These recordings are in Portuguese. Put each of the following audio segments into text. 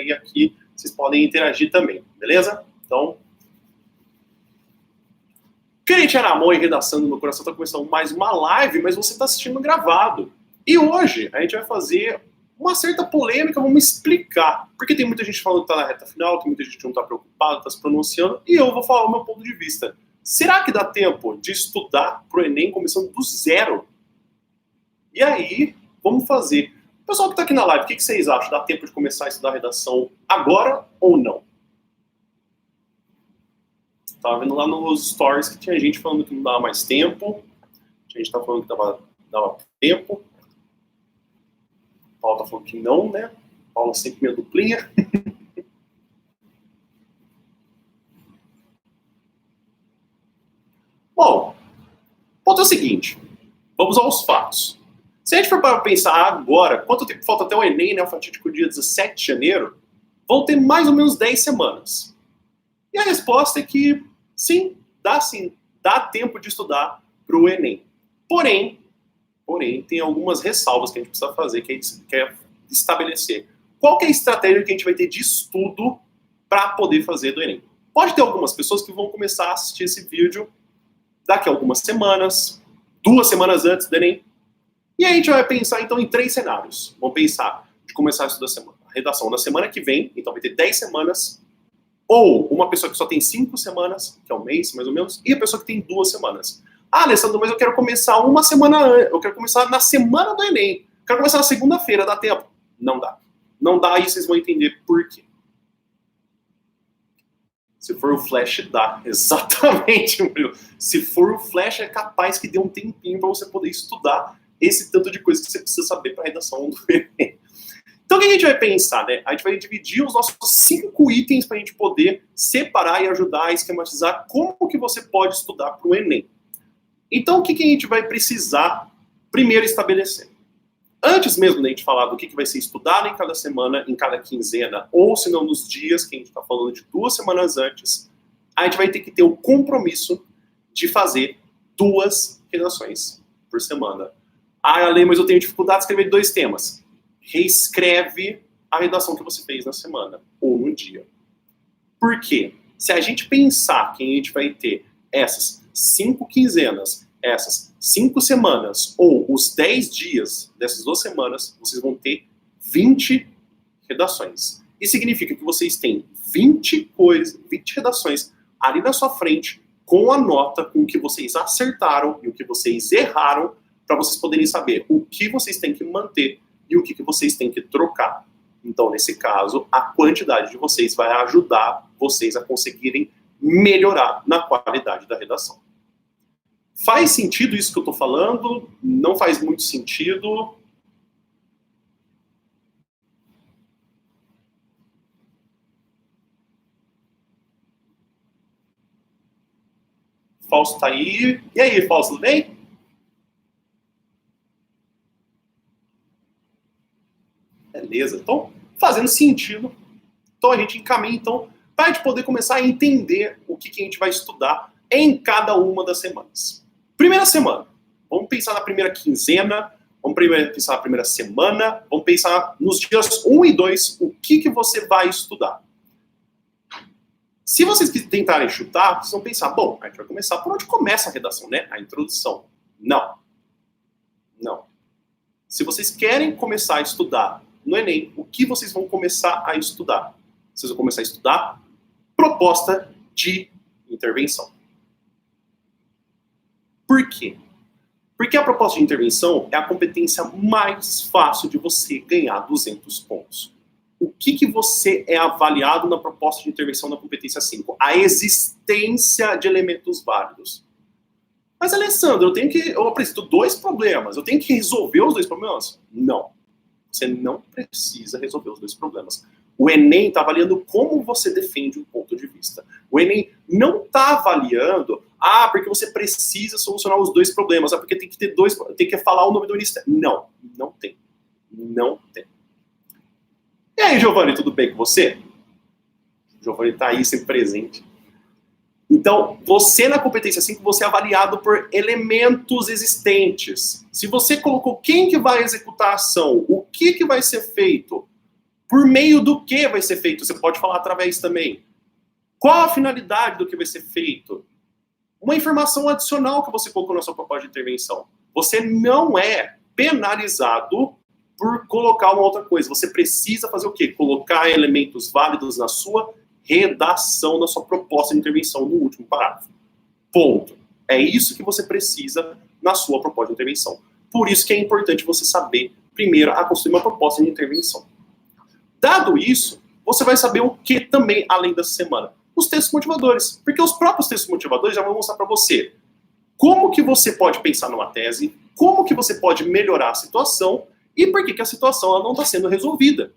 aí aqui vocês podem interagir também, beleza? Então, Crente era amor e redação no meu coração, está começando mais uma live, mas você está assistindo gravado. E hoje a gente vai fazer uma certa polêmica, vamos explicar. Porque tem muita gente falando que está na reta final, tem muita gente que não está preocupada, está se pronunciando, e eu vou falar o meu ponto de vista. Será que dá tempo de estudar para o Enem começando do zero? E aí, vamos fazer. Pessoal que está aqui na live, o que vocês acham? Dá tempo de começar a estudar redação agora ou não? Estava vendo lá nos stories que tinha gente falando que não dava mais tempo. Tinha gente que estava falando que dava tempo. Paulo está falando que não, né? Paulo sempre meio duplinha. Bom, o ponto é o seguinte. Vamos aos fatos. Se a gente for para pensar agora, quanto tempo falta até o Enem, né? O fatídico dia 17 de janeiro, vão ter mais ou menos 10 semanas. E a resposta é que sim, dá tempo de estudar para o Enem. Porém, tem algumas ressalvas que a gente precisa fazer, que a gente quer estabelecer. Qual que é a estratégia que a gente vai ter de estudo para poder fazer do Enem? Pode ter algumas pessoas que vão começar a assistir esse vídeo daqui a algumas semanas, 2 semanas antes do Enem. E aí a gente vai pensar, então, em 3 cenários. Vamos pensar de começar a estudar a redação na semana que vem, então vai ter 10 semanas, ou uma pessoa que só tem 5 semanas, que é um mês, mais ou menos, e a pessoa que tem 2 semanas. Ah, Alessandro, mas eu quero começar uma semana antes, eu quero começar na semana do Enem, eu quero começar na segunda-feira, dá tempo? Não dá. Não dá, e vocês vão entender por quê. Se for o Flash, dá. Exatamente, Murilo. Se for o Flash, é capaz que dê um tempinho para você poder estudar esse tanto de coisa que você precisa saber para a redação do Enem. Então, o que a gente vai pensar, né? A gente vai dividir os nossos 5 itens para a gente poder separar e ajudar a esquematizar como que você pode estudar para o Enem. Então, o que a gente vai precisar primeiro estabelecer? Antes mesmo da gente falar do que vai ser estudado em cada semana, em cada quinzena, ou se não nos dias, que a gente está falando de 2 semanas antes, a gente vai ter que ter o compromisso de fazer 2 redações por semana. Ah, Ale, mas eu tenho dificuldade de escrever 2 temas. Reescreve a redação que você fez na semana, ou no dia. Por quê? Se a gente pensar que a gente vai ter essas 5 quinzenas, essas 5 semanas, ou os 10 dias dessas 2 semanas, vocês vão ter 20 redações. Isso significa que vocês têm 20 redações ali na sua frente, com a nota, com o que vocês acertaram e o que vocês erraram, para vocês poderem saber o que vocês têm que manter e o que vocês têm que trocar. Então, nesse caso, a quantidade de vocês vai ajudar vocês a conseguirem melhorar na qualidade da redação. Faz sentido isso que eu estou falando? Não faz muito sentido? Fausto está aí. E aí, Fausto, tudo bem? Beleza, então, fazendo sentido. Então, a gente encaminha, então, para a gente poder começar a entender o que a gente vai estudar em cada uma das semanas. Primeira semana. Vamos pensar na primeira quinzena, vamos pensar na primeira semana, vamos pensar nos dias 1 e 2, o que você vai estudar. Se vocês tentarem chutar, vocês vão pensar, bom, a gente vai começar por onde começa a redação, né? A introdução. Não. Não. Se vocês querem começar a estudar no Enem, o que vocês vão começar a estudar? Vocês vão começar a estudar proposta de intervenção. Por quê? Porque a proposta de intervenção é a competência mais fácil de você ganhar 200 pontos. O que você é avaliado na proposta de intervenção na competência 5? A existência de elementos válidos. Mas, Alessandro, eu apresento 2 problemas, eu tenho que resolver os 2 problemas? Não. Você não precisa resolver os 2 problemas. O Enem está avaliando como você defende um ponto de vista. O Enem não está avaliando, porque você precisa solucionar os 2 problemas, porque tem que ter tem que falar o nome do ministério. Não, não tem. Não tem. E aí, Giovanni, tudo bem com você? O Giovanni está aí sempre presente. Então, você na competência 5, você é avaliado por elementos existentes. Se você colocou quem que vai executar a ação, o que vai ser feito, Por meio do que vai ser feito? Você pode falar através também. Qual a finalidade do que vai ser feito? Uma informação adicional que você colocou na sua proposta de intervenção. Você não é penalizado por colocar uma outra coisa. Você precisa fazer o quê? Colocar elementos válidos na sua redação, na sua proposta de intervenção no último parágrafo. Ponto. É isso que você precisa na sua proposta de intervenção. Por isso que é importante você saber, primeiro, a construir uma proposta de intervenção. Dado isso, você vai saber o que também, além dessa semana? Os textos motivadores. Porque os próprios textos motivadores já vão mostrar para você como que você pode pensar numa tese, como que você pode melhorar a situação e por que a situação ela não está sendo resolvida.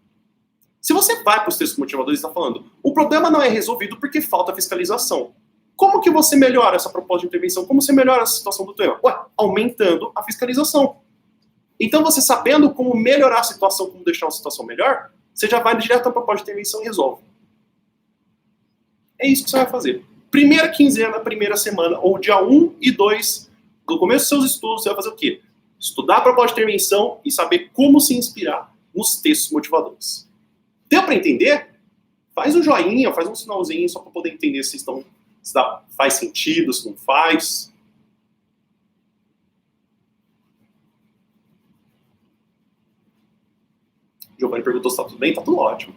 Se você vai para os textos motivadores e está falando, o problema não é resolvido porque falta fiscalização. Como que você melhora essa proposta de intervenção? Como você melhora a situação do tema? Ué, aumentando a fiscalização. Então, você sabendo como melhorar a situação, como deixar a situação melhor, você já vai direto à proposta de intervenção e resolve. É isso que você vai fazer. Primeira quinzena, primeira semana, ou dia 1 e 2, no começo dos seus estudos, você vai fazer o quê? Estudar a proposta de intervenção e saber como se inspirar nos textos motivadores. Deu para entender? Faz um joinha, faz um sinalzinho, só para poder entender se faz sentido, se não faz. Giovanni perguntou se está tudo bem, está tudo ótimo.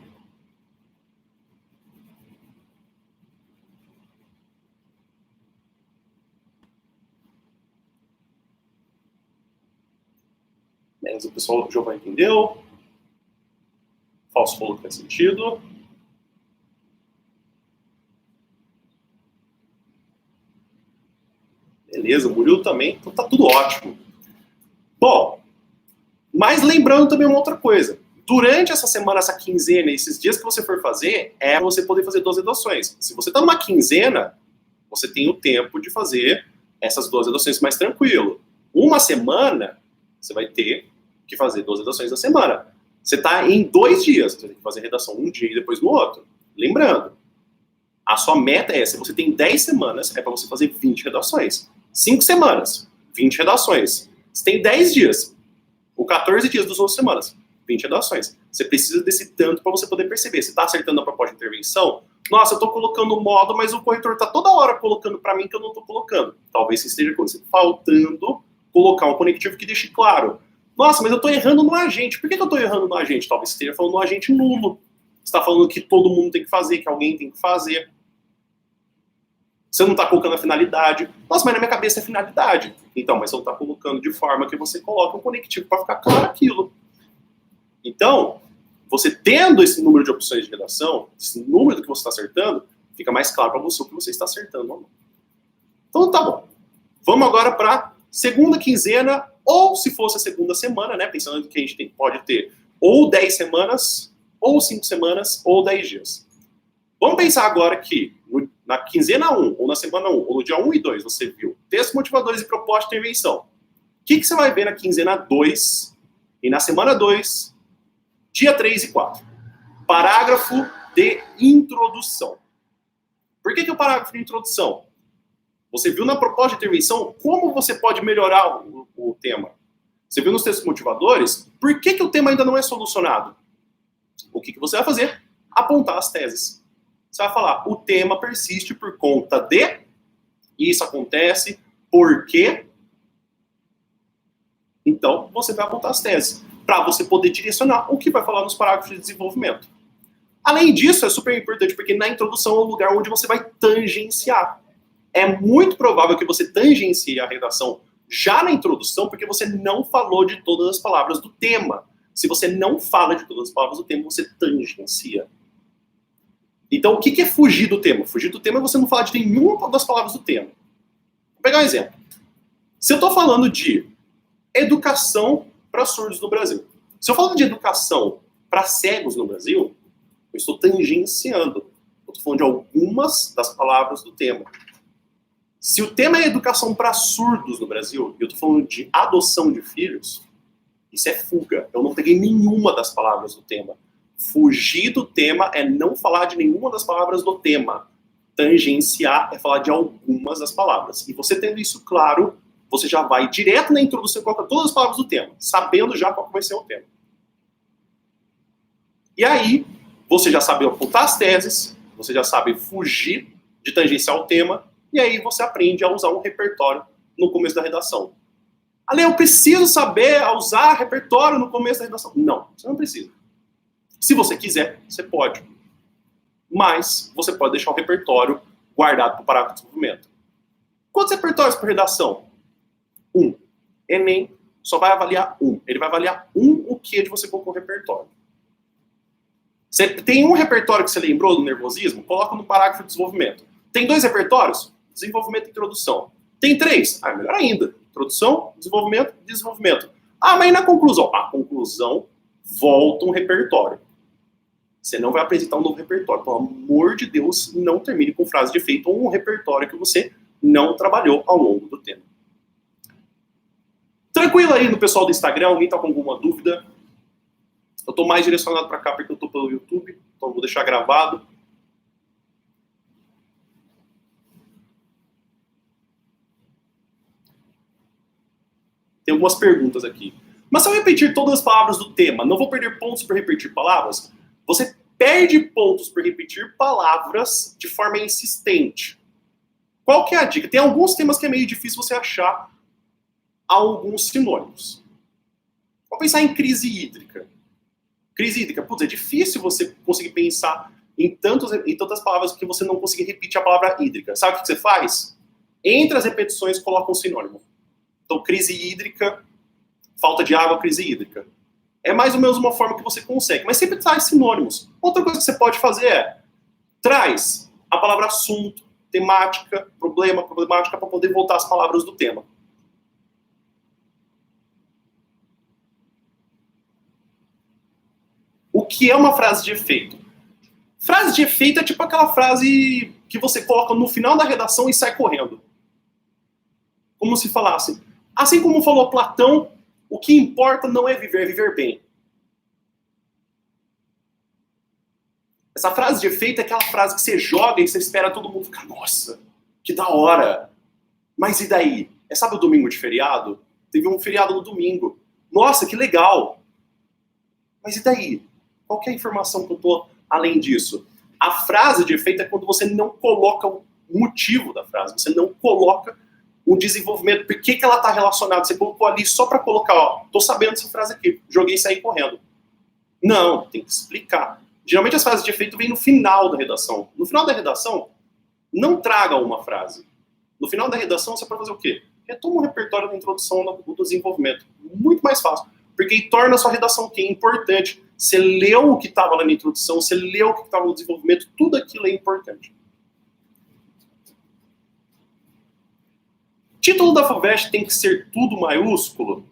Mas o pessoal, o Giovanni entendeu. Falso falou que faz sentido. Beleza, o Murilo também, então tá tudo ótimo. Bom, mas lembrando também uma outra coisa. Durante essa semana, essa quinzena, esses dias que você for fazer, é você poder fazer 12 redações. Se você tá numa quinzena, você tem o tempo de fazer essas 12 redações mais tranquilo. Uma semana, você vai ter que fazer 12 redações na semana. Você tá em 2 dias, você tem que fazer redação um dia e depois no outro. Lembrando, a sua meta é, se você tem 10 semanas, é para você fazer 20 redações. 5 semanas, 20 redações. Você tem 10 dias, ou 14 dias das outras semanas, 20 redações. Você precisa desse tanto para você poder perceber. Você está acertando a proposta de intervenção? Nossa, eu estou colocando o modo, mas o corretor está toda hora colocando para mim que eu não estou colocando. Talvez esteja faltando colocar um conectivo que deixe claro. Nossa, mas eu estou errando no agente. Por que eu estou errando no agente? Talvez esteja falando no agente nulo. Você está falando que todo mundo tem que fazer, que alguém tem que fazer. Você não está colocando a finalidade. Nossa, mas na minha cabeça é finalidade. Então, mas você não está colocando de forma que você coloca um conectivo para ficar claro aquilo. Então, você tendo esse número de opções de redação, esse número do que você está acertando, fica mais claro para você o que você está acertando ou não. Então, tá bom. Vamos agora para segunda quinzena, ou se fosse a segunda semana, né? Pensando que a gente pode ter ou 10 semanas, ou 5 semanas, ou 10 dias. Vamos pensar agora que na quinzena 1, ou na semana 1, ou no dia 1 e 2, você viu textos motivadores e proposta de intervenção. O que você vai ver na quinzena 2 e na semana 2, dia 3 e 4? Parágrafo de introdução. Por que o parágrafo de introdução? Você viu na proposta de intervenção como você pode melhorar o tema. Você viu nos textos motivadores por que o tema ainda não é solucionado. O que você vai fazer? Apontar as teses. Você vai falar, o tema persiste por conta de, isso acontece, por quê? Então, você vai apontar as teses, para você poder direcionar o que vai falar nos parágrafos de desenvolvimento. Além disso, é super importante, porque na introdução é o lugar onde você vai tangenciar. É muito provável que você tangencie a redação já na introdução, porque você não falou de todas as palavras do tema. Se você não fala de todas as palavras do tema, você tangencia. Então, o que é fugir do tema? Fugir do tema é você não falar de nenhuma das palavras do tema. Vou pegar um exemplo. Se eu estou falando de educação para surdos no Brasil, se eu falo de educação para cegos no Brasil, eu estou tangenciando. Eu estou falando de algumas das palavras do tema. Se o tema é educação para surdos no Brasil, e eu estou falando de adoção de filhos, isso é fuga. Eu não peguei nenhuma das palavras do tema. Fugir do tema é não falar de nenhuma das palavras do tema. Tangenciar é falar de algumas das palavras. E você tendo isso claro, você já vai direto na introdução e coloca todas as palavras do tema, sabendo já qual vai ser o tema. E aí, você já sabe apontar as teses, você já sabe fugir de tangenciar o tema, e aí você aprende a usar um repertório no começo da redação. Ale, eu preciso saber usar repertório no começo da redação. Não, você não precisa. Se você quiser, você pode. Mas você pode deixar o repertório guardado para o parágrafo de desenvolvimento. Quantos repertórios por redação? 1. Enem só vai avaliar 1. Ele vai avaliar o que de você colocou no repertório. Você tem um repertório que você lembrou do nervosismo? Coloca no parágrafo de desenvolvimento. Tem 2 repertórios? Desenvolvimento e introdução. Tem 3? Melhor ainda. Introdução, desenvolvimento, desenvolvimento. Mas e na conclusão? A conclusão volta um repertório. Você não vai apresentar um novo repertório. Pelo amor de Deus, não termine com frase de efeito ou um repertório que você não trabalhou ao longo do tempo. Tranquilo aí no pessoal do Instagram? Alguém está com alguma dúvida? Eu estou mais direcionado para cá porque eu estou pelo YouTube, então vou deixar gravado. Tem algumas perguntas aqui. Mas se eu repetir todas as palavras do tema, não vou perder pontos por repetir palavras? Você perde pontos por repetir palavras de forma insistente. Qual que é a dica? Tem alguns temas que é meio difícil você achar alguns sinônimos. Vamos pensar em crise hídrica. Crise hídrica, putz, é difícil você conseguir pensar em tantas palavras que você não conseguir repetir a palavra hídrica. Sabe o que você faz? Entre as repetições, coloca um sinônimo. Então, crise hídrica, falta de água, crise hídrica. É mais ou menos uma forma que você consegue, mas sempre traz sinônimos. Outra coisa que você pode fazer traz a palavra assunto, temática, problema, problemática, para poder voltar às palavras do tema. O que é uma frase de efeito? Frase de efeito é tipo aquela frase que você coloca no final da redação e sai correndo. Como se falasse, assim como falou Platão, o que importa não é viver bem. Essa frase de efeito é aquela frase que você joga e você espera todo mundo ficar, nossa, que da hora. Mas e daí? Sabe o domingo de feriado? Teve um feriado no domingo. Nossa, que legal. Mas e daí? Qual que é a informação que eu tô além disso? A frase de efeito é quando você não coloca o motivo da frase, você não coloca o desenvolvimento, por que ela está relacionada. Você colocou ali só para colocar, tô sabendo essa frase aqui, joguei e saí correndo. Não, tem que explicar. Geralmente as frases de efeito vêm no final da redação. No final da redação, não traga uma frase. No final da redação, você pode fazer o quê? Retoma o repertório da introdução do desenvolvimento. Muito mais fácil. Porque torna a sua redação o quê? Importante. Você leu o que estava lá na introdução, você leu o que estava no desenvolvimento, tudo aquilo é importante. Título da FUVEST tem que ser tudo maiúsculo?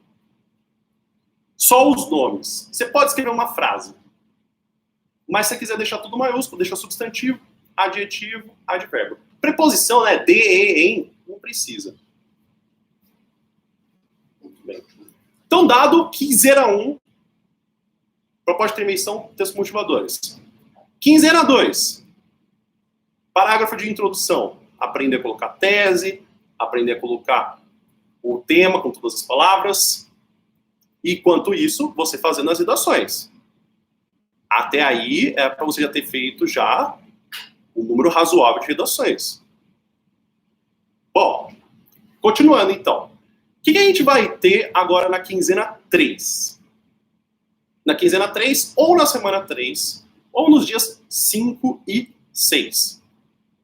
Só os nomes. Você pode escrever uma frase. Mas se você quiser deixar tudo maiúsculo, deixa substantivo, adjetivo, advérbio. Preposição, né? De, em, não precisa. Muito bem. Então, dado quinzena 1, proposta de intervenção, textos motivadores. Quinzena 2, parágrafo de introdução. Aprender a colocar tese, aprender a colocar o tema com todas as palavras. E, enquanto isso, você fazendo as redações. Até aí, é para você já ter feito já um número razoável de redações. Bom, continuando então. O que a gente vai ter agora na quinzena 3? Na quinzena 3, ou na semana 3, ou nos dias 5 e 6.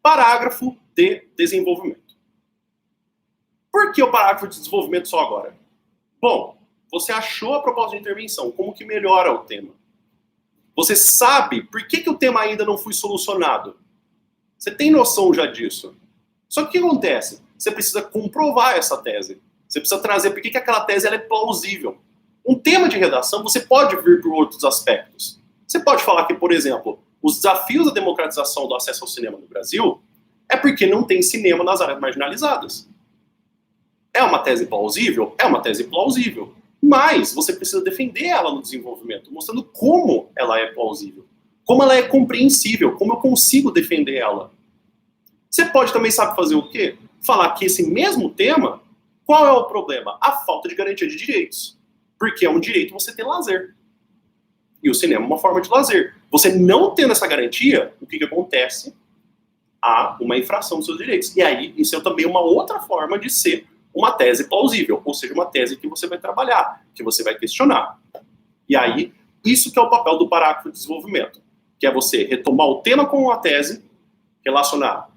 Parágrafo de desenvolvimento. Por que o parágrafo de desenvolvimento só agora? Bom, você achou a proposta de intervenção, como que melhora o tema. Você sabe por que o tema ainda não foi solucionado. Você tem noção já disso. Só que o que acontece? Você precisa comprovar essa tese. Você precisa trazer por que aquela tese ela é plausível. Um tema de redação, você pode vir por outros aspectos. Você pode falar que, por exemplo, os desafios da democratização do acesso ao cinema no Brasil é porque não tem cinema nas áreas marginalizadas. É uma tese plausível? É uma tese plausível. Mas você precisa defender ela no desenvolvimento, mostrando como ela é plausível, como ela é compreensível, como eu consigo defender ela. Você pode também, sabe fazer o quê? Falar que esse mesmo tema, qual é o problema? A falta de garantia de direitos. Porque é um direito você ter lazer. E o cinema é uma forma de lazer. Você não tendo essa garantia, o que acontece? Há uma infração dos seus direitos. E aí, isso é também uma outra forma de ser uma tese plausível, ou seja, uma tese que você vai trabalhar, que você vai questionar. E aí, isso que é o papel do parágrafo de desenvolvimento, que é você retomar o tema com uma tese, relacionar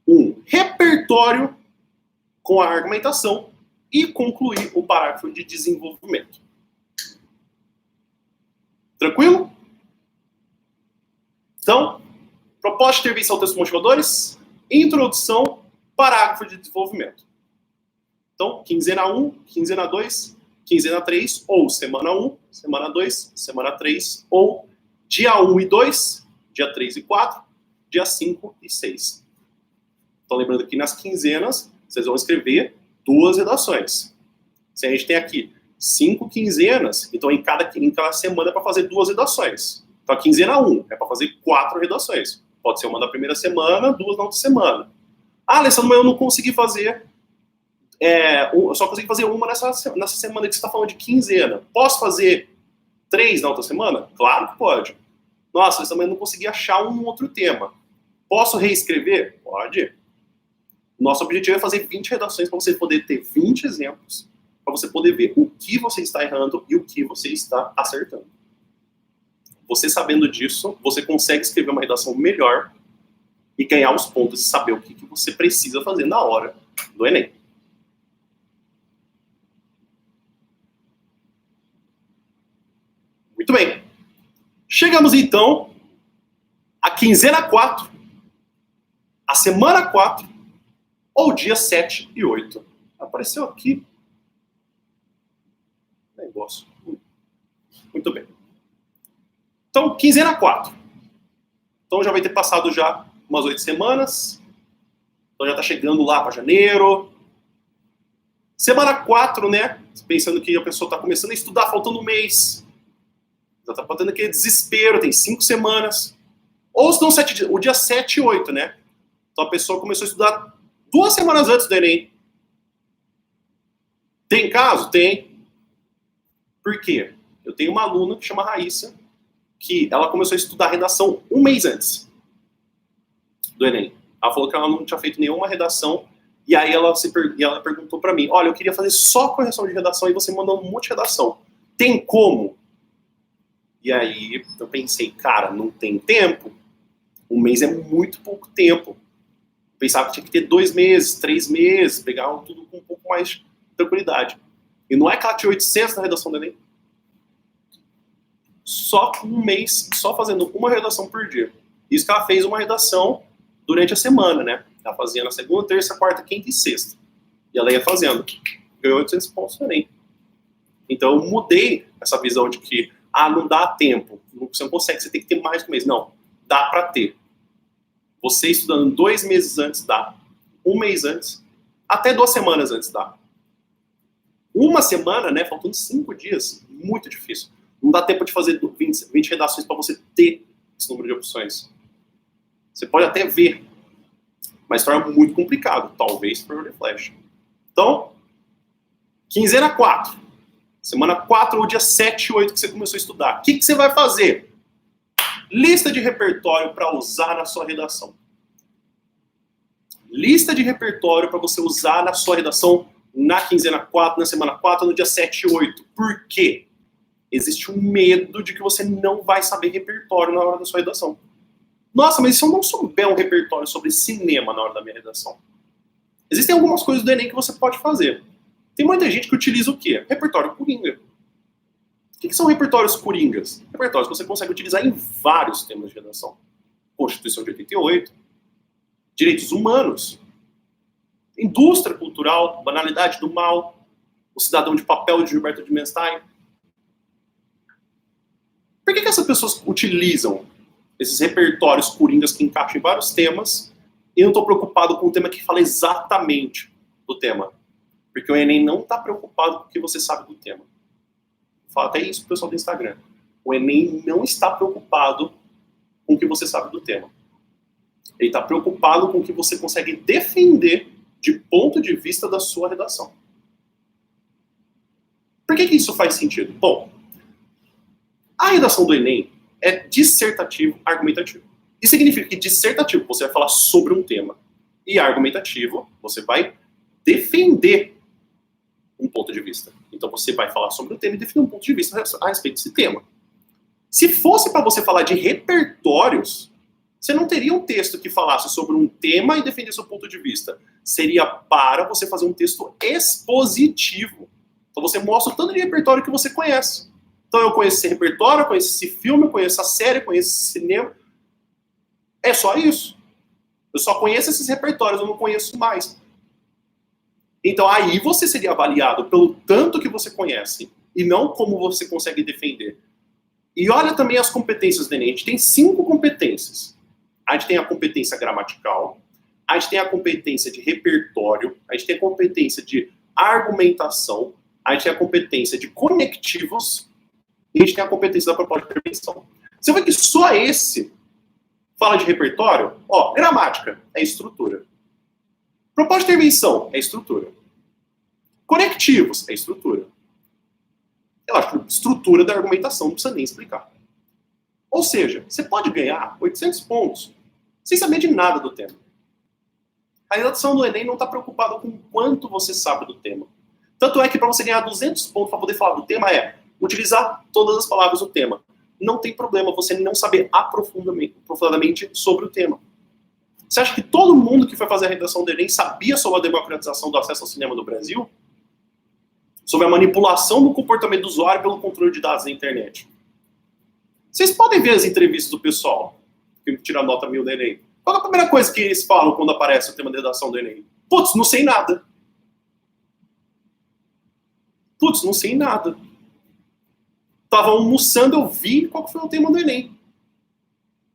um repertório com a argumentação e concluir o parágrafo de desenvolvimento. Tranquilo? Então, proposta de intervenção textos motivadores, introdução, parágrafo de desenvolvimento. Então, quinzena 1, quinzena 2, quinzena 3, ou semana 1, semana 2, semana 3, ou dia 1 e 2, dia 3 e 4, dia 5 e 6. Então, lembrando que nas quinzenas, vocês vão escrever 2 redações. Se a gente tem aqui 5 quinzenas, então em cada semana é para fazer 2 redações. Então, a quinzena 1 é para fazer 4 redações. Pode ser uma da primeira semana, 2 na outra semana. Ah, Alessandro, mas eu não consegui fazer... eu só consegui fazer uma nessa semana que você está falando de quinzena. Posso fazer 3 na outra semana? Claro que pode. Nossa, Alessandro, mas eu não consegui achar um outro tema. Posso reescrever? Pode. Nosso objetivo é fazer 20 redações para você poder ter 20 exemplos, para você poder ver o que você está errando e o que você está acertando. Você sabendo disso, você consegue escrever uma redação melhor e ganhar os pontos e saber o que você precisa fazer na hora do Enem. Muito bem. Chegamos então à quinzena 4, a semana 4, ou dia 7 e 8. Apareceu aqui. Negócio. Muito bem. Então, quinzena 4. Então já vai ter passado já umas 8 semanas. Então já está chegando lá para janeiro. Semana 4, né? Pensando que a pessoa está começando a estudar, faltando um mês. Já está faltando aquele desespero, tem 5 semanas. Ou se não, o dia 7 e 8, né? Então a pessoa começou a estudar 2 semanas antes do Enem. Tem caso? Tem. Por quê? Eu tenho uma aluna que chama Raíssa, que ela começou a estudar redação um mês antes do Enem. Ela falou que ela não tinha feito nenhuma redação, e aí ela perguntou para mim, olha, eu queria fazer só correção de redação, e você mandou um monte de redação. Tem como? E aí eu pensei, cara, não tem tempo? Um mês é muito pouco tempo. Eu pensava que tinha que ter 2 meses, 3 meses, pegar tudo com um pouco mais de tranquilidade. E não é que ela tinha 800 na redação do Enem. Só um mês, só fazendo uma redação por dia. Isso que ela fez uma redação durante a semana, né? Ela fazia na segunda, terça, quarta, quinta e sexta. E ela ia fazendo. Ganhou 800 pontos no Enem. Então eu mudei essa visão de que, não dá tempo, você não consegue, você tem que ter mais que um mês. Não, dá para ter. Você estudando 2 meses antes dá. 1 mês antes. Até 2 semanas antes dá. Uma semana, né? Faltando 5 dias. Muito difícil. Não dá tempo de fazer 20 redações para você ter esse número de opções. Você pode até ver, mas torna muito complicado. Talvez por flash. Então, quinzena 4. Semana 4 ou dia 7 e 8 que você começou a estudar. O que você vai fazer? Lista de repertório para usar na sua redação. Lista de repertório para você usar na sua redação na quinzena 4, na semana 4, no dia 7 e 8. Por quê? Existe um medo de que você não vai saber repertório na hora da sua redação. Nossa, mas se eu não souber um repertório sobre cinema na hora da minha redação? Existem algumas coisas do Enem que você pode fazer. Tem muita gente que utiliza o quê? Repertório coringa. O que são repertórios coringas? Repertórios que você consegue utilizar em vários temas de redação. Constituição de 88, direitos humanos, indústria cultural, banalidade do mal, o cidadão de papel de Gilberto de Menstein. Por que essas pessoas utilizam esses repertórios coringas que encaixam em vários temas e não estou preocupado com o tema que fala exatamente do tema? Porque o Enem não está preocupado com o que você sabe do tema. Fala até isso pro pessoal do Instagram. O Enem não está preocupado com o que você sabe do tema. Ele está preocupado com o que você consegue defender de ponto de vista da sua redação. Por que isso faz sentido? Bom, A redação do Enem é dissertativo argumentativo. Isso significa que dissertativo você vai falar sobre um tema e argumentativo você vai defender um ponto de vista. Então você vai falar sobre o tema e definir um ponto de vista a respeito desse tema. Se fosse para você falar de repertórios, você não teria um texto que falasse sobre um tema e defendesse o ponto de vista. Seria para você fazer um texto expositivo. Então você mostra o tanto de repertório que você conhece. Então eu conheço esse repertório, eu conheço esse filme, eu conheço a série, eu conheço esse cinema. É só isso. Eu só conheço esses repertórios, eu não conheço mais. Então aí você seria avaliado pelo tanto que você conhece e não como você consegue defender. E olha também as competências do Enem. A gente tem 5 competências. A gente tem a competência gramatical, a gente tem a competência de repertório, a gente tem a competência de argumentação, a gente tem a competência de conectivos e a gente tem a competência da proposta de intervenção. Você vê que só esse fala de repertório? Ó, gramática é estrutura. Proposta de intervenção é estrutura. Conectivos é estrutura. Eu acho que estrutura da argumentação não precisa nem explicar. Ou seja, você pode ganhar 800 pontos sem saber de nada do tema. A redação do Enem não está preocupada com quanto você sabe do tema. Tanto é que para você ganhar 200 pontos para poder falar do tema é utilizar todas as palavras do tema. Não tem problema você não saber aprofundadamente sobre o tema. Você acha que todo mundo que foi fazer a redação do Enem sabia sobre a democratização do acesso ao cinema no Brasil? Sobre a manipulação do comportamento do usuário pelo controle de dados na internet? Vocês podem ver as entrevistas do pessoal que tira nota 1000 do Enem. Qual é a primeira coisa que eles falam quando aparece o tema de redação do Enem? Putz, não sei nada. Putz, não sei nada. Tava almoçando, eu vi qual foi o tema do Enem.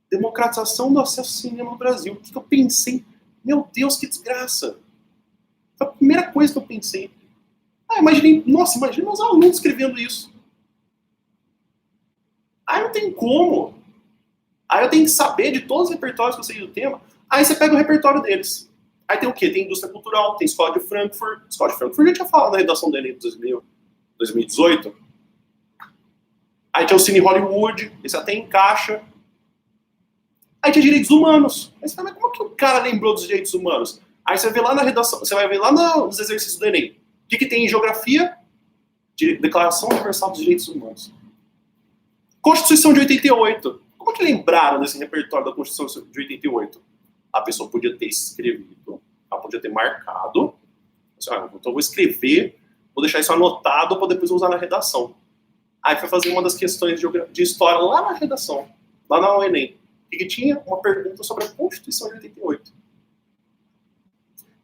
Democratização do acesso ao cinema no Brasil. O que eu pensei? Meu Deus, que desgraça. Foi a primeira coisa que eu pensei. Imaginei, nossa, imagina meus alunos escrevendo isso. Não tem como. Aí eu tenho que saber de todos os repertórios que eu sei do tema. Aí você pega o repertório deles. Aí tem o quê? Tem indústria cultural, tem escola de Frankfurt. Escola de Frankfurt a gente já falou na redação do Enem de 2018. Aí tinha o Cine Hollywood, esse até encaixa. Aí tinha direitos humanos. Aí você fala, mas como que o cara lembrou dos direitos humanos? Aí você vai ver lá na redação, você vai ver lá nos exercícios do Enem. O que tem em geografia? Declaração Universal dos Direitos Humanos. Constituição de 88. Como que lembraram desse repertório da Constituição de 88? A pessoa podia ter escrevido, ela podia ter marcado. Então eu vou escrever, vou deixar isso anotado para depois usar na redação. Aí foi fazer uma das questões de história lá na redação, lá na Enem. Que tinha uma pergunta sobre a Constituição de 88.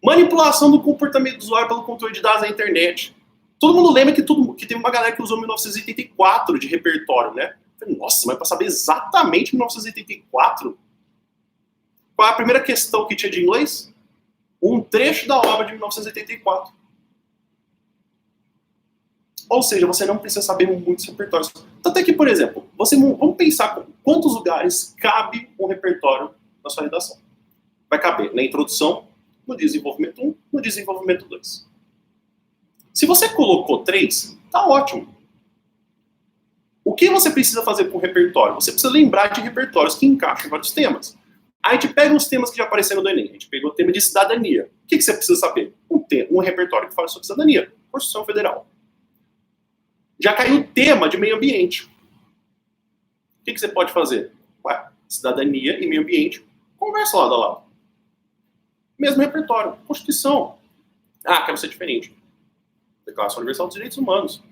Manipulação do comportamento do usuário pelo controle de dados na internet. Todo mundo lembra que teve uma galera que usou 1984 de repertório, né? Nossa, mas para saber exatamente 1984? Qual é a primeira questão que tinha de inglês? Um trecho da obra de 1984. Ou seja, você não precisa saber muitos repertórios. Tanto é que, por exemplo, vamos pensar quantos lugares cabe um repertório na sua redação. Vai caber na introdução, no desenvolvimento 1, no desenvolvimento 2. Se você colocou 3, tá ótimo. O que você precisa fazer com o repertório? Você precisa lembrar de repertórios que encaixam em vários temas. Aí a gente pega os temas que já apareceram no Enem. A gente pegou o tema de cidadania. O que você precisa saber? Um repertório que fala sobre cidadania. Constituição Federal. Já caiu o tema de meio ambiente. O que você pode fazer? Cidadania e meio ambiente. Conversa lado a lado. Mesmo repertório. Constituição. Quero ser diferente. Declaração Universal dos Direitos Humanos.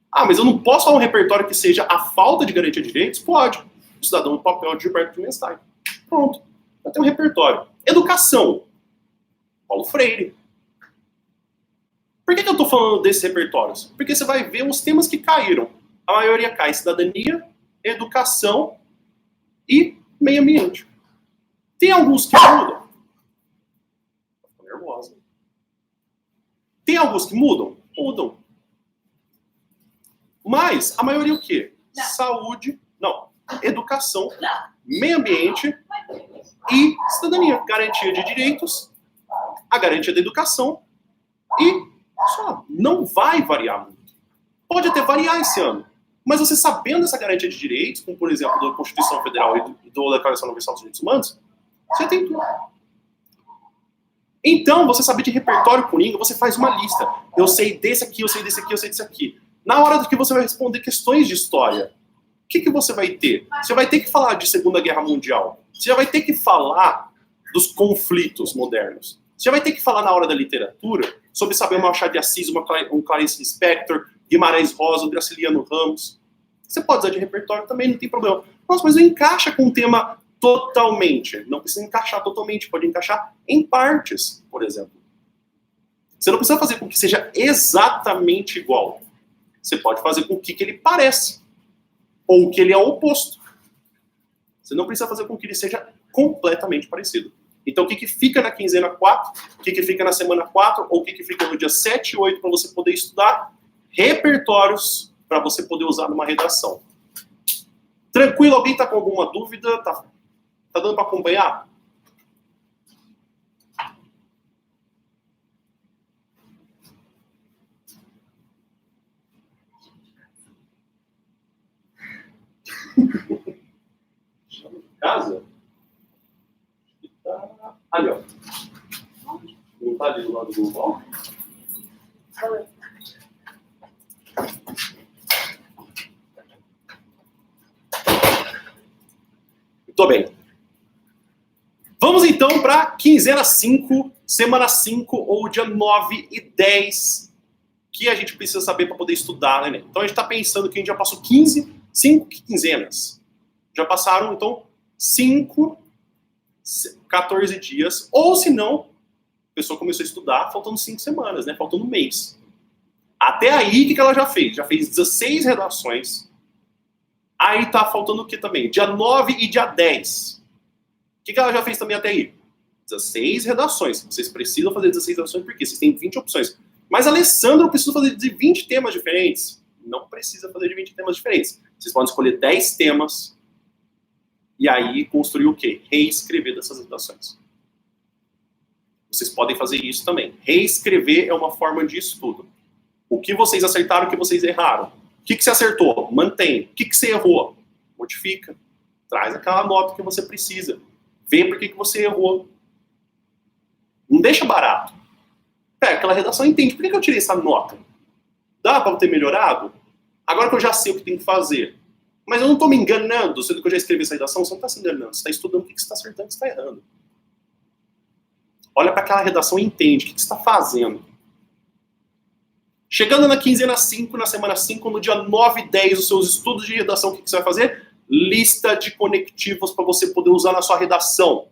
Mas eu não posso falar um repertório que seja a falta de garantia de direitos? Pode. O cidadão do papel de Gilberto Clemenstein. Pronto. Já tem um repertório. Educação. Paulo Freire. Por que eu estou falando desses repertórios? Porque você vai ver os temas que caíram. A maioria cai: cidadania, educação e meio ambiente. Tem alguns que mudam. Estou nervosa. Tem alguns que mudam? Mudam. Mas a maioria o quê? Não. Saúde, educação, meio ambiente e cidadania. Garantia de direitos, a garantia da educação e só. Não vai variar muito. Pode até variar esse ano, Mas você sabendo essa garantia de direitos, como por exemplo da Constituição Federal e da Declaração Universal dos Direitos Humanos, você tem tudo. Então, você saber de repertório Coringa, você faz uma lista. Eu sei desse aqui, eu sei desse aqui, eu sei desse aqui. Na hora do que você vai responder questões de história, o que você vai ter? Você vai ter que falar de Segunda Guerra Mundial. Você já vai ter que falar dos conflitos modernos. Você já vai ter que falar na hora da literatura sobre Saber Machado de Assis, um Clarice Lispector, Guimarães Rosa, Graciliano Ramos. Você pode usar de repertório também, não tem problema. Nossa, mas não encaixa com o tema totalmente. Não precisa encaixar totalmente, pode encaixar em partes, por exemplo. Você não precisa fazer com que seja exatamente igual. Você pode fazer com que ele pareça. Ou que ele é o oposto. Você não precisa fazer com que ele seja completamente parecido. Então, o que fica na quinzena 4, o que fica na semana 4, ou o que fica no dia 7 e 8 para você poder estudar? Repertórios para você poder usar numa redação. Tranquilo? Alguém está com alguma dúvida? Tá dando para acompanhar? Casa? Ali, ó. Não tá ali do lado do wall? Muito bem. Vamos então para quinzena 5, semana 5, ou dia 9 e 10, que a gente precisa saber para poder estudar, né? Então a gente está pensando que a gente já passou 5 quinzenas. Já passaram, então, 14 dias, ou se não, a pessoa começou a estudar faltando 5 semanas, né? Faltando um mês. Até aí, o que ela já fez? Já fez 16 redações. Aí tá faltando o que também? Dia 9 e dia 10. O que ela já fez também até aí? 16 redações. Vocês precisam fazer 16 redações porque vocês têm 20 opções. Mas, Alessandro, eu preciso fazer de 20 temas diferentes. Não precisa fazer de 20 temas diferentes. Vocês podem escolher 10 temas e aí construir o quê? Reescrever dessas redações. Vocês podem fazer isso também. Reescrever é uma forma de estudo. O que vocês acertaram, o que vocês erraram. O que você acertou? Mantém. O que você errou? Modifica. Traz aquela nota que você precisa. Vê por que você errou. Não deixa barato. Pega aquela redação e entende. Por que eu tirei essa nota? Dá para eu ter melhorado? Agora que eu já sei o que tem que fazer. Mas eu não estou me enganando, sendo que eu já escrevi essa redação, você não está se enganando. Você está estudando o que você está acertando e o que você está errando. Olha para aquela redação e entende o que você está fazendo. Chegando na quinzena 5, na semana 5, no dia 9 e 10, os seus estudos de redação, o que você vai fazer? Lista de conectivos para você poder usar na sua redação.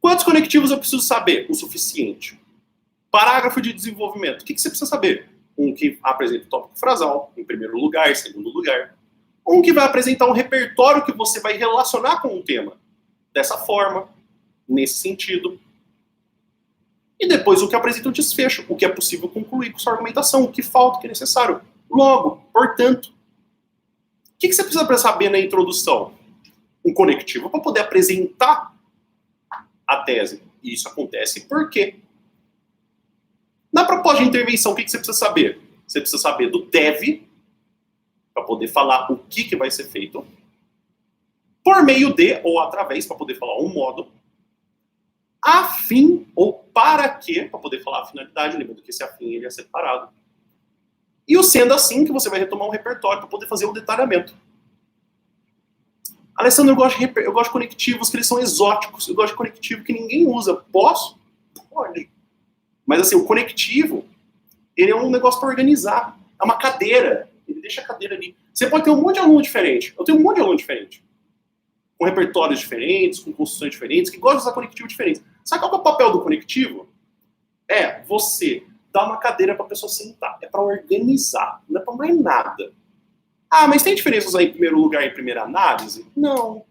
Quantos conectivos eu preciso saber? O suficiente. Parágrafo de desenvolvimento. O que você precisa saber? Um que apresenta o tópico frasal, em primeiro lugar, em segundo lugar. Um que vai apresentar um repertório que você vai relacionar com o tema. Dessa forma, nesse sentido. E depois o que apresenta o desfecho, o que é possível concluir com sua argumentação, o que falta, o que é necessário. Logo, portanto, o que você precisa saber na introdução? Um conectivo para poder apresentar a tese. E isso acontece por quê? Na proposta de intervenção, o que você precisa saber? Você precisa saber do deve, para poder falar o que vai ser feito, por meio de, ou através, para poder falar um modo, a fim, ou para quê, para poder falar a finalidade, lembrando que esse a fim ele é separado. E o sendo assim, que você vai retomar um repertório para poder fazer o detalhamento. Alessandro, eu gosto de conectivos que eles são exóticos, eu gosto de conectivo que ninguém usa. Posso? Pode. Mas assim, o conectivo, ele é um negócio para organizar. É uma cadeira. Ele deixa a cadeira ali. Você pode ter um monte de aluno diferente. Eu tenho um monte de aluno diferente. Com repertórios diferentes, com construções diferentes, que gostam de usar conectivo diferente. Sabe qual é o papel do conectivo? É você dar uma cadeira para a pessoa sentar. É para organizar. Não é para mais nada. Ah, mas tem diferença usar em primeiro lugar e em primeira análise? Não.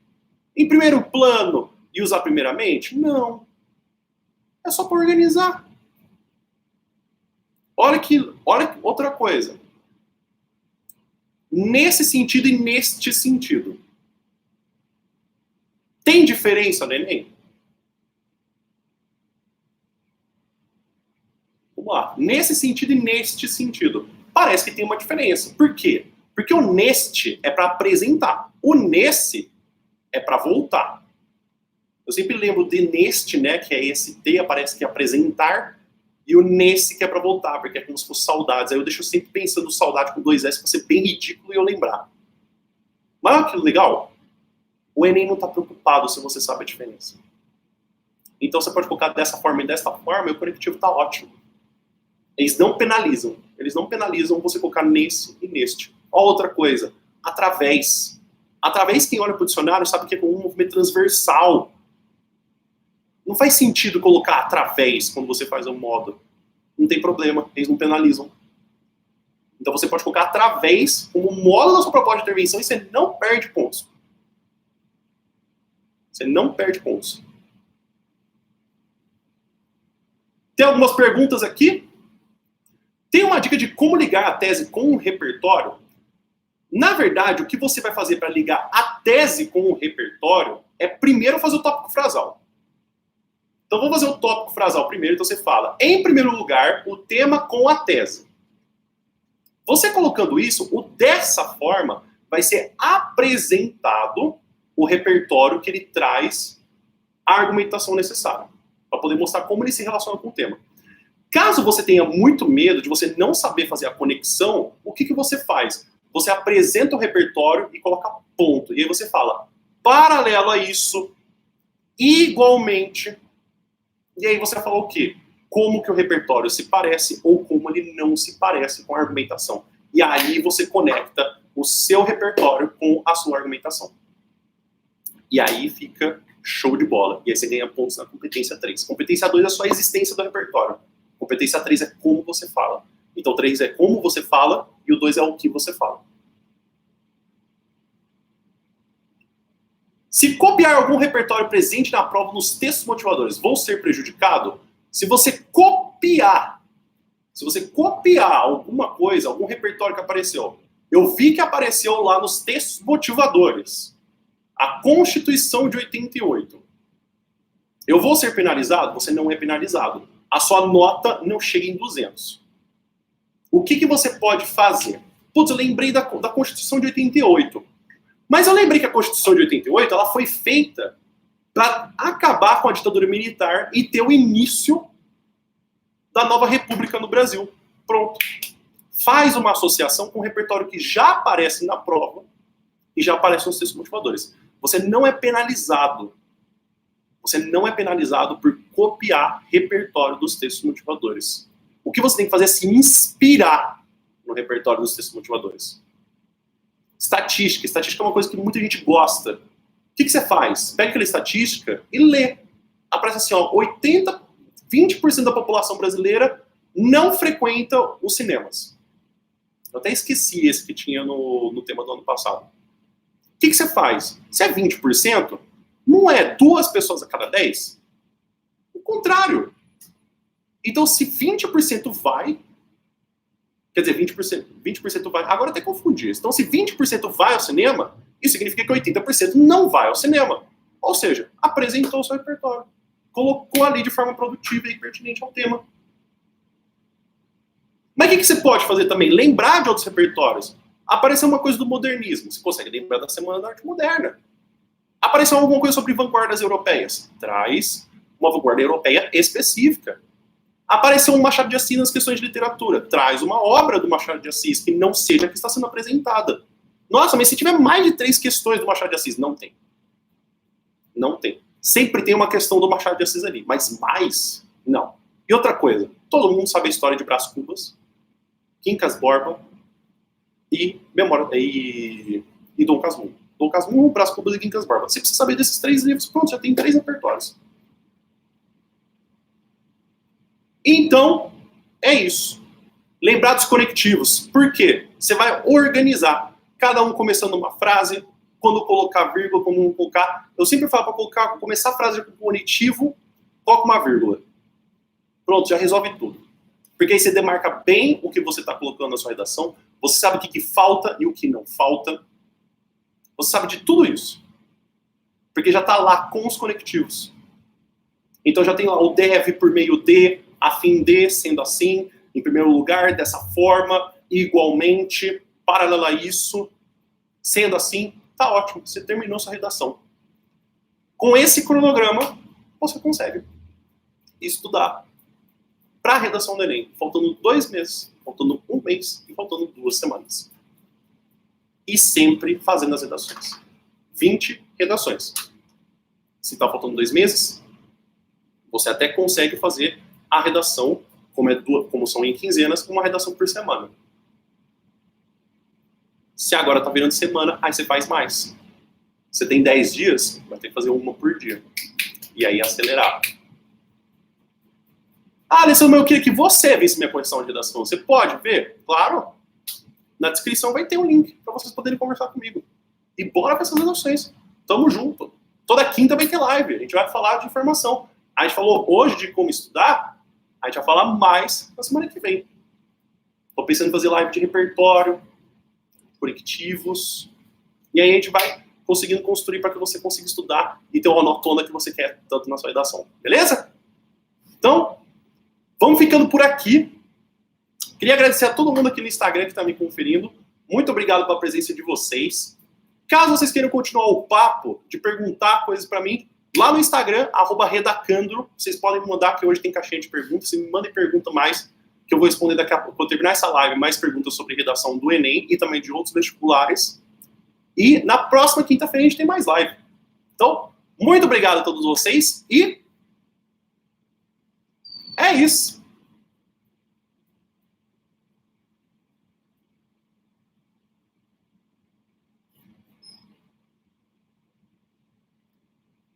Em primeiro plano e usar primeiramente? Não. É só para organizar. Olha outra coisa. Nesse sentido e neste sentido. Tem diferença no Enem? Vamos lá. Nesse sentido e neste sentido. parece que tem uma diferença. Por quê? Porque o neste é para apresentar. O nesse é para voltar. Eu sempre lembro de neste, né, que é esse T, aparece que é apresentar, e o nesse que é para voltar, porque é como se fosse saudades. Aí eu deixo sempre pensando saudade com 2 S para ser bem ridículo e eu lembrar. Mas olha que legal. O Enem não está preocupado se você sabe a diferença. Então você pode colocar dessa forma e dessa forma, e o conectivo está ótimo. Eles não penalizam. Eles não penalizam você colocar nesse e neste. Ó, outra coisa. Através. Através, quem olha para o dicionário sabe que é como um movimento transversal. Não faz sentido colocar através quando você faz um modo. Não tem problema, eles não penalizam. Então você pode colocar através como modo da sua proposta de intervenção e você não perde pontos. Você não perde pontos. Tem algumas perguntas aqui. Tem uma dica de como ligar a tese com o repertório? Na verdade, o que você vai fazer para ligar a tese com o repertório é primeiro fazer o tópico frasal. Então vamos fazer o tópico frasal primeiro. Então você fala, em primeiro lugar, o tema com a tese. Você colocando isso, dessa forma, vai ser apresentado o repertório que ele traz a argumentação necessária, para poder mostrar como ele se relaciona com o tema. Caso você tenha muito medo de você não saber fazer a conexão, o que você faz? Você apresenta o repertório e coloca ponto. E aí você fala, paralelo a isso, igualmente. E aí você fala o quê? Como que o repertório se parece ou como ele não se parece com a argumentação. E aí você conecta o seu repertório com a sua argumentação. E aí fica show de bola. E aí você ganha pontos na competência 3. Competência 2 é só a existência do repertório. Competência 3 é como você fala. Então 3 é como você fala e o 2 é o que você fala. Se copiar algum repertório presente na prova nos textos motivadores, vou ser prejudicado? Se você copiar alguma coisa, algum repertório que apareceu, eu vi que apareceu lá nos textos motivadores, a Constituição de 88. Eu vou ser penalizado? Você não é penalizado. A sua nota não chega em 200. O que você pode fazer? Putz, eu lembrei da Constituição de 88. Mas eu lembrei que a Constituição de 88 ela foi feita para acabar com a ditadura militar e ter o início da nova república no Brasil. Pronto. Faz uma associação com o repertório que já aparece na prova e já aparece nos textos motivadores. Você não é penalizado. Você não é penalizado por copiar repertório dos textos motivadores. O que você tem que fazer é se inspirar no repertório dos textos motivadores. Estatística. Estatística é uma coisa que muita gente gosta. O que você faz? Pega aquela estatística e lê. Aparece assim, ó, 20% da população brasileira não frequenta os cinemas. Eu até esqueci esse que tinha no tema do ano passado. O que você faz? Se é 20%, não é 2 pessoas a cada 10? O contrário. Então, se 20% vai... Quer dizer, 20% vai... Agora até confundi. Então, se 20% vai ao cinema, isso significa que 80% não vai ao cinema. Ou seja, apresentou o seu repertório. Colocou ali de forma produtiva e pertinente ao tema. Mas o que você pode fazer também? Lembrar de outros repertórios. Apareceu uma coisa do modernismo. Você consegue lembrar da Semana da Arte Moderna. Apareceu alguma coisa sobre vanguardas europeias. Traz uma vanguarda europeia específica. Apareceu um Machado de Assis nas questões de literatura. Traz uma obra do Machado de Assis que não seja a que está sendo apresentada. Nossa, mas se tiver mais de 3 questões do Machado de Assis, não tem. Não tem. Sempre tem uma questão do Machado de Assis ali, mas mais, não. E outra coisa, todo mundo sabe a história de Brás Cubas, Quincas Borba e Dom Casmurro. Dom Casmurro, Brás Cubas e Quincas Borba. Você precisa saber desses 3 livros, pronto, já tem 3 repertórios. Então, é isso. Lembrar dos conectivos. Por quê? Você vai organizar, cada um começando uma frase, quando colocar vírgula, como não colocar. Eu sempre falo para começar a frase com conectivo, coloca uma vírgula. Pronto, já resolve tudo. Porque aí você demarca bem o que você está colocando na sua redação, você sabe o que falta e o que não falta. Você sabe de tudo isso. Porque já está lá com os conectivos. Então já tem lá o deve por meio de, a fim de, sendo assim, em primeiro lugar, dessa forma, igualmente, paralelo a isso, sendo assim, tá ótimo, você terminou sua redação. Com esse cronograma, você consegue estudar para a redação do Enem, faltando 2 meses, faltando 1 mês e faltando 2 semanas. E sempre fazendo as redações. 20 redações. Se está faltando 2 meses, você até consegue fazer a redação, como são em quinzenas, uma redação por semana. Se agora está virando semana, aí você faz mais. Você tem 10 dias, vai ter que fazer uma por dia. E aí acelerar. Ah, Alessandro, mas eu queria que você visse minha correção de redação. Você pode ver? Claro. Na descrição vai ter um link para vocês poderem conversar comigo. E bora para essas redações. Tamo junto. Toda quinta vai ter live. A gente vai falar de informação. A gente falou hoje de como estudar. A gente vai falar mais na semana que vem. Tô pensando em fazer live de repertório, conectivos. E aí a gente vai conseguindo construir para que você consiga estudar e ter uma notona que você quer tanto na sua redação. Beleza? Então, vamos ficando por aqui. Queria agradecer a todo mundo aqui no Instagram que está me conferindo. Muito obrigado pela presença de vocês. Caso vocês queiram continuar o papo, de perguntar coisas para mim, lá no Instagram, @redacandro, vocês podem me mandar, que hoje tem caixinha de perguntas. Vocês me mandem pergunta mais, que eu vou responder daqui a pouco. Quando terminar essa live, mais perguntas sobre redação do Enem e também de outros vestibulares. E na próxima quinta-feira a gente tem mais live. Então, muito obrigado a todos vocês e é isso.